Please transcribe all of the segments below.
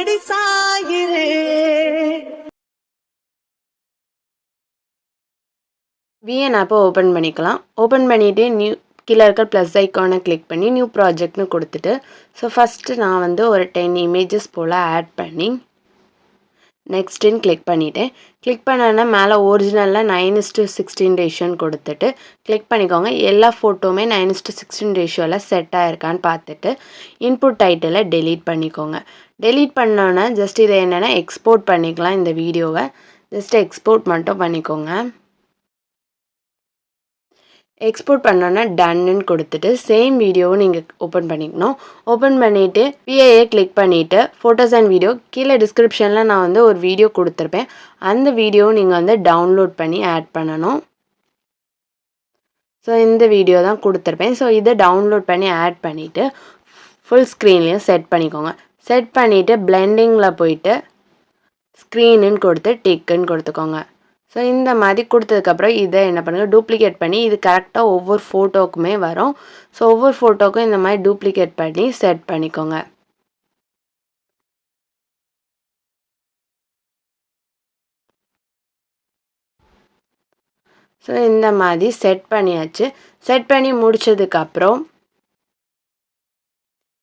காலடி சாயிரே. விஎன் ஆப்பை ஓப்பன் பண்ணிக்கலாம். ஓப்பன் பண்ணிவிட்டு கீழே இருக்க ப்ளஸ் ஐக்கானை கிளிக் பண்ணி நியூ ப்ராஜெக்ட்னு கொடுத்துட்டு ஸோ ஃபஸ்ட்டு நான் வந்து ஒரு 10 இமேஜஸ் போல் ஆட் பண்ணி நெக்ஸ்ட்டுன்னு கிளிக் பண்ணிவிட்டேன். கிளிக் பண்ணோன்னா மேலே ஒரிஜினலில் 9:16 ரேஷியோன்னு கொடுத்துட்டு கிளிக் பண்ணிக்கோங்க. எல்லா ஃபோட்டோவுமே 9:16 ரேஷியோவில் செட் ஆகிருக்கான்னு பார்த்துட்டு இன்புட் டைட்டிலை டெலீட் பண்ணிக்கோங்க. டெலீட் பண்ணோன்னே ஜஸ்ட் இதை என்னென்னா எக்ஸ்போர்ட் பண்ணிக்கலாம். இந்த வீடியோவை ஜஸ்ட் எக்ஸ்போர்ட் மட்டும் பண்ணிக்கோங்க. எக்ஸ்போர்ட் பண்ணோன்னா டன்னு கொடுத்துட்டு சேம் வீடியோவை நீங்கள் ஓப்பன் பண்ணிக்கணும். ஓப்பன் பண்ணிவிட்டு பிஐஏ கிளிக் பண்ணிவிட்டு ஃபோட்டோஸ் அண்ட் வீடியோ கீழே டிஸ்கிரிப்ஷனில் நான் வந்து ஒரு வீடியோ கொடுத்துருப்பேன். அந்த வீடியோவை நீங்கள் வந்து டவுன்லோட் பண்ணி ஆட் பண்ணணும். ஸோ இந்த வீடியோ தான் கொடுத்துருப்பேன். ஸோ இதை டவுன்லோட் பண்ணி ஆட் பண்ணிவிட்டு ஃபுல் ஸ்க்ரீன்லேயும் செட் பண்ணிக்கோங்க. செட் பண்ணிவிட்டு பிளெண்டிங்கில் போயிட்டு ஸ்க்ரீனுன்னு கொடுத்து டிக்குன்னு கொடுத்துக்கோங்க. ஸோ இந்த மாதிரி கொடுத்ததுக்கப்புறம் இதை என்ன பண்ணுங்கள், டூப்ளிகேட் பண்ணி இது கரெக்டாக ஒவ்வொரு ஃபோட்டோக்குமே வரும். ஸோ ஒவ்வொரு ஃபோட்டோக்கும் இந்த மாதிரி டூப்ளிகேட் பண்ணி செட் பண்ணிக்கோங்க. ஸோ இந்த மாதிரி செட் பண்ணியாச்சு. செட் பண்ணி முடித்ததுக்கப்புறம்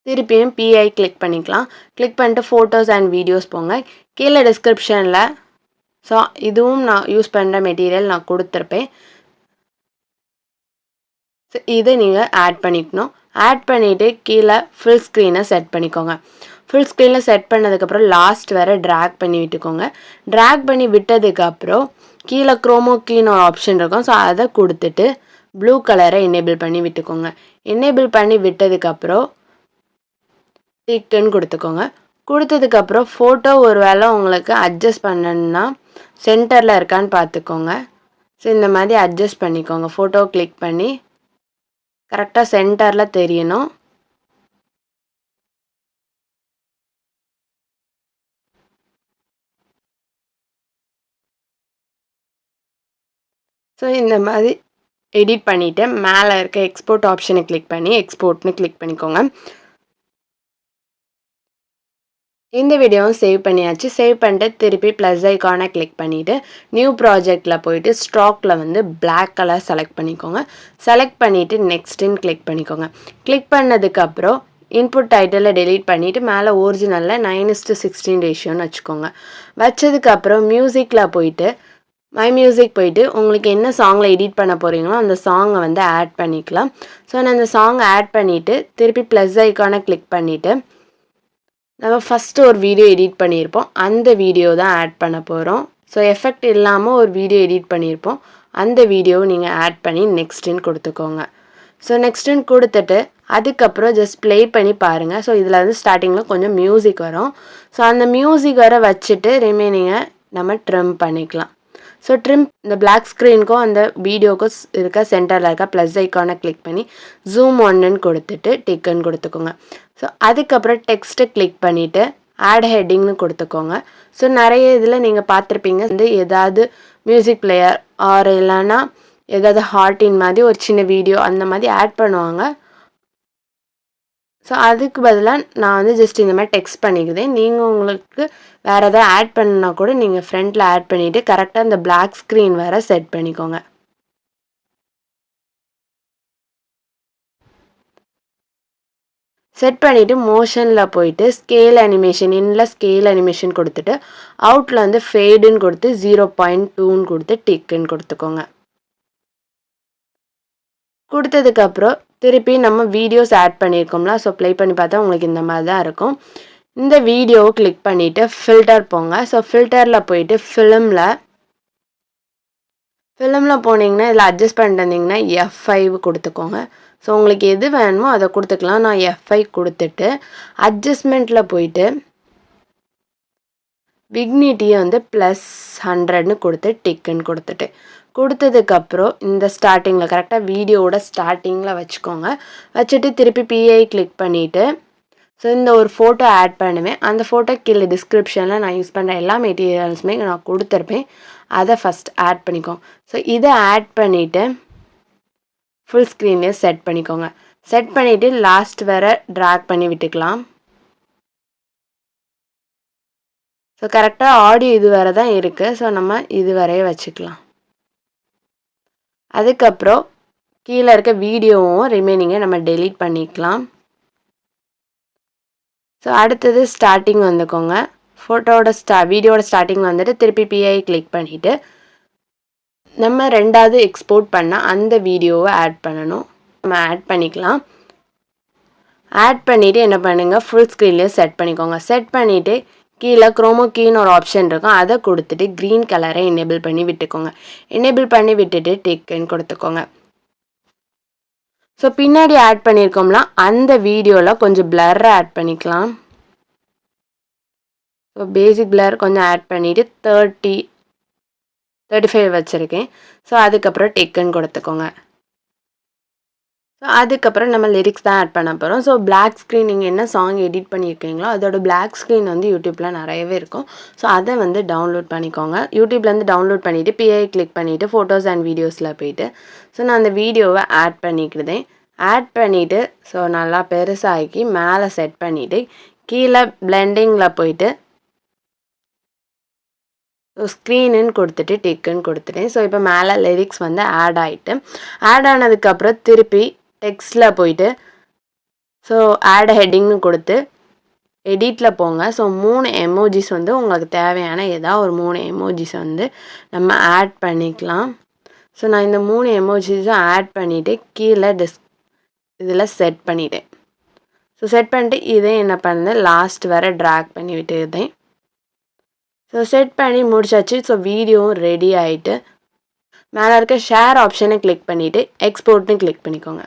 திருப்பியும் பிஐ கிளிக் பண்ணிக்கலாம். கிளிக் பண்ணிட்டு ஃபோட்டோஸ் அண்ட் வீடியோஸ் போங்க. கீழே டிஸ்கிரிப்ஷனில் ஸோ இதுவும் நான் யூஸ் பண்ணுற மெட்டீரியல் நான் கொடுத்துருப்பேன். ஸோ இதை நீங்கள் ஆட் பண்ணிக்கணும். ஆட் பண்ணிவிட்டு கீழே ஃபுல் ஸ்க்ரீனை செட் பண்ணிக்கோங்க. ஃபுல் ஸ்க்ரீனில் செட் பண்ணதுக்கப்புறம் லாஸ்ட் வர ட்ராக் பண்ணி விட்டுக்கோங்க. ட்ராக் பண்ணி விட்டதுக்கப்புறம் கீழே க்ரோமோ கீன்னு ஒரு ஆப்ஷன் இருக்கும். ஸோ அதை கொடுத்துட்டு ப்ளூ கலரை எனேபிள் பண்ணி விட்டுக்கோங்க. எனேபிள் பண்ணி விட்டதுக்கப்புறம் டிக்குன்னு கொடுத்துக்கோங்க. கொடுத்ததுக்கப்புறம் ஃபோட்டோ ஒரு வேளை உங்களுக்கு அட்ஜஸ்ட் பண்ணணுன்னா சென்டரில் இருக்கான்னு பார்த்துக்கோங்க. ஸோ இந்த மாதிரி அட்ஜஸ்ட் பண்ணிக்கோங்க. ஃபோட்டோ கிளிக் பண்ணி கரெக்டாக சென்டரில் தெரியணும். ஸோ இந்த மாதிரி எடிட் பண்ணிவிட்டு மேலே இருக்க எக்ஸ்போர்ட் ஆப்ஷனை கிளிக் பண்ணி எக்ஸ்போர்ட்னு கிளிக் பண்ணிக்கோங்க. இந்த வீடியோவும் சேவ் பண்ணியாச்சு. சேவ் பண்ணிட்டு திருப்பி ப்ளஸ் ஐக்கானை கிளிக் பண்ணிவிட்டு நியூ ப்ராஜெக்டில் போயிட்டு ஸ்டாக்கில் வந்து பிளாக் கலர் செலக்ட் பண்ணிக்கோங்க. செலக்ட் பண்ணிவிட்டு நெக்ஸ்ட்டுன்னு கிளிக் பண்ணிக்கோங்க. கிளிக் பண்ணதுக்கப்புறம் இன்புட் டைட்டிலை டெலீட் பண்ணிவிட்டு மேலே ஒரிஜினலில் 9:16 ரேஷியோன்னு வச்சுக்கோங்க. வச்சதுக்கப்புறம் மியூசிக்கில் போயிட்டு மை மியூசிக் போயிட்டு உங்களுக்கு என்ன சாங்கில் எடிட் பண்ண போகிறீங்களோ அந்த சாங்கை வந்து ஆட் பண்ணிக்கலாம். ஸோ நான் அந்த சாங்கை ஆட் பண்ணிவிட்டு திருப்பி ப்ளஸ் ஐக்கானை கிளிக் பண்ணிவிட்டு நம்ம ஃபஸ்ட்டு ஒரு வீடியோ எடிட் பண்ணியிருப்போம். அந்த வீடியோ தான் ஆட் பண்ண போகிறோம். ஸோ எஃபெக்ட் இல்லாமல் ஒரு வீடியோ எடிட் பண்ணியிருப்போம். அந்த வீடியோவை நீங்கள் ஆட் பண்ணி நெக்ஸ்ட்டுன்னு கொடுத்துக்கோங்க. ஸோ நெக்ஸ்ட்டுன்னு கொடுத்துட்டு அதுக்கப்புறம் ஜஸ்ட் ப்ளே பண்ணி பாருங்கள். ஸோ இதில் வந்து ஸ்டார்டிங்கில் கொஞ்சம் மியூசிக் வரும். ஸோ அந்த மியூசிக் வர வச்சுட்டு ரிமைனிங்கை நம்ம ட்ரிம் பண்ணிக்கலாம். ஸோ ட்ரிம் இந்த பிளாக் ஸ்க்ரீனுக்கும் அந்த வீடியோக்கும் இருக்க சென்டரில் இருக்க ப்ளஸ் ஐக்கானை கிளிக் பண்ணி ஜூம் ஒன்னுன்னு கொடுத்துட்டு டிக்குன்னு கொடுத்துக்கோங்க. ஸோ அதுக்கப்புறம் டெக்ஸ்ட்டை கிளிக் பண்ணிவிட்டு ஆட் ஹெட்டிங்னு கொடுத்துக்கோங்க. ஸோ நிறைய இதில் நீங்கள் பார்த்துருப்பீங்க வந்து ஏதாவது மியூசிக் பிளேயர் ஆர் இல்லைன்னா ஏதாவது ஹார்ட்டின் மாதிரி ஒரு சின்ன வீடியோ அந்த மாதிரி ஆட் பண்ணுவாங்க. ஸோ அதுக்கு பதிலாக நான் வந்து ஜஸ்ட் இந்த மாதிரி டெக்ஸ்ட் பண்ணிக்கிறேன். நீங்கள் உங்களுக்கு வேறு எதாவது ஆட் பண்ணால் கூட நீங்கள் ஃப்ரண்ட்டில் ஆட் பண்ணிவிட்டு கரெக்டாக இந்த பிளாக் ஸ்க்ரீன் வேறு செட் பண்ணிக்கோங்க. செட் பண்ணிவிட்டு மோஷனில் போயிட்டு ஸ்கேல் அனிமேஷன் இன்னில் ஸ்கேல் அனிமேஷன் கொடுத்துட்டு அவுட்டில் வந்து ஃபேடுன்னு கொடுத்து 0.2ன்னு கொடுத்து டிக்குன்னு கொடுத்துக்கோங்க. கொடுத்ததுக்கப்புறம் திருப்பி நம்ம வீடியோஸ் ஆட் பண்ணியிருக்கோம்ல. ஸோ ப்ளே பண்ணி பார்த்தா உங்களுக்கு இந்த மாதிரி தான் இருக்கும். இந்த வீடியோவை கிளிக் பண்ணிவிட்டு ஃபில்டர் போங்க. ஸோ ஃபில்டரில் போயிட்டு ஃபிலிமில் போனீங்கன்னா இதில் அட்ஜஸ்ட் பண்ணிட்டு வந்தீங்கன்னா F5 கொடுத்துக்கோங்க. ஸோ உங்களுக்கு எது வேணுமோ அதை கொடுத்துக்கலாம். நான் F5 கொடுத்துட்டு அட்ஜஸ்ட்மெண்ட்டில் போயிட்டு விக்னிட்டியை வந்து +100ன்னு கொடுத்து டிக்குன்னு கொடுத்ததுக்கப்புறம் இந்த ஸ்டார்டிங்கில் கரெக்டாக வீடியோவோட ஸ்டார்டிங்கில் வச்சுக்கோங்க. வச்சுட்டு திருப்பி பிஐ கிளிக் பண்ணிவிட்டு ஸோ இந்த ஒரு ஃபோட்டோ ஆட் பண்ணுவேன். அந்த ஃபோட்டோ கீழே டிஸ்கிரிப்ஷனில் நான் யூஸ் பண்ணுற எல்லா மெட்டீரியல்ஸுமே நான் கொடுத்துருப்பேன். அதை ஃபஸ்ட் ஆட் பண்ணிக்கோங்க. ஸோ இதை ஆட் பண்ணிவிட்டு ஃபுல் ஸ்க்ரீன்லேயே செட் பண்ணிக்கோங்க. செட் பண்ணிவிட்டு லாஸ்ட் வர ட்ராக் பண்ணி விட்டுக்கலாம். ஸோ கரெக்டாக ஆடியோ இது வரை தான் இருக்குது. ஸோ நம்ம இது வரையே வச்சுக்கலாம். அதுக்கப்புறம் கீழே இருக்க வீடியோவும் ரிமைனிங்கை நம்ம டெலீட் பண்ணிக்கலாம். ஸோ அடுத்தது ஸ்டார்டிங் வந்துக்கோங்க. வீடியோட ஸ்டார்டிங் வந்துட்டு திருப்பி பிஐ கிளிக் பண்ணிவிட்டு நம்ம 2வது எக்ஸ்போர்ட் பண்ண அந்த வீடியோவை ஆட் பண்ணணும். நம்ம ஆட் பண்ணிக்கலாம். ஆட் பண்ணிவிட்டு என்ன பண்ணுங்கள், ஃபுல் ஸ்க்ரீன்லேயே செட் பண்ணிக்கோங்க. செட் பண்ணிவிட்டு கீழே குரோமோ கீன்னு ஒரு ஆப்ஷன் இருக்கும், அதை கொடுத்துட்டு க்ரீன் கலரை எனேபிள் பண்ணி விட்டுக்கோங்க. எனேபிள் பண்ணி விட்டுட்டு டிக்குன்னு கொடுத்துக்கோங்க. ஸோ பின்னாடி ஆட் பண்ணியிருக்கோம்னா அந்த வீடியோவில் கொஞ்சம் பிளர்ரை ஆட் பண்ணிக்கலாம். ஸோ பேசிக் பிளர் கொஞ்சம் ஆட் பண்ணிவிட்டு 35 வச்சுருக்கேன். ஸோ அதுக்கப்புறம் டிக்குன்னு கொடுத்துக்கோங்க. ஸோ அதுக்கப்புறம் நம்ம லிரிக்ஸ் தான் ஆட் பண்ண போகிறோம். ஸோ பிளாக் ஸ்க்ரீன் நீங்கள் என்ன சாங் எடிட் பண்ணியிருக்கீங்களோ அதோட பிளாக் ஸ்க்ரீன் வந்து யூடியூப்பில் நிறையவே இருக்கும். ஸோ அதை வந்து டவுன்லோட் பண்ணிக்கோங்க. யூடியூப்லேருந்து டவுன்லோட் பண்ணிவிட்டு பிஐ கிளிக் பண்ணிவிட்டு ஃபோட்டோஸ் அண்ட் வீடியோஸில் போயிட்டு ஸோ நான் அந்த வீடியோவை ஆட் பண்ணிக்கிட்டேன். ஆட் பண்ணிவிட்டு ஸோ நல்லா பெருசாகி மேலே செட் பண்ணிவிட்டு கீழே பிளெண்டிங்கில் போயிட்டு ஸோ ஸ்க்ரீனுன்னு கொடுத்துட்டு டிக்குன்னு கொடுத்துட்டேன். ஸோ இப்போ மேலே லிரிக்ஸ் வந்து ஆட் ஆகிட்டு ஆட் ஆனதுக்கப்புறம் திருப்பி டெக்ஸ்ட்டில் போயிட்டு ஸோ ஆட் ஹெட்டிங்னு கொடுத்து எடிட்டில் போங்க. ஸோ 3 எமோஜிஸ் வந்து உங்களுக்கு தேவையான ஏதாவது ஒரு 3 எமோஜிஸ் வந்து நம்ம ஆட் பண்ணிக்கலாம். ஸோ நான் இந்த 3 எமோஜிஸும் ஆட் பண்ணிவிட்டு கீழே இதில் செட் பண்ணிட்டேன். ஸோ செட் பண்ணிட்டு இதே என்ன பண்ணேன், லாஸ்ட் வரை ட்ராக் பண்ணி விட்டுருந்தேன். ஸோ செட் பண்ணி முடிச்சாச்சு. ஸோ வீடியோவும் ரெடி ஆகிட்டு மேலே இருக்க ஷேர் ஆப்ஷனை கிளிக் பண்ணிவிட்டு எக்ஸ்போர்ட்னு கிளிக் பண்ணிக்கோங்க.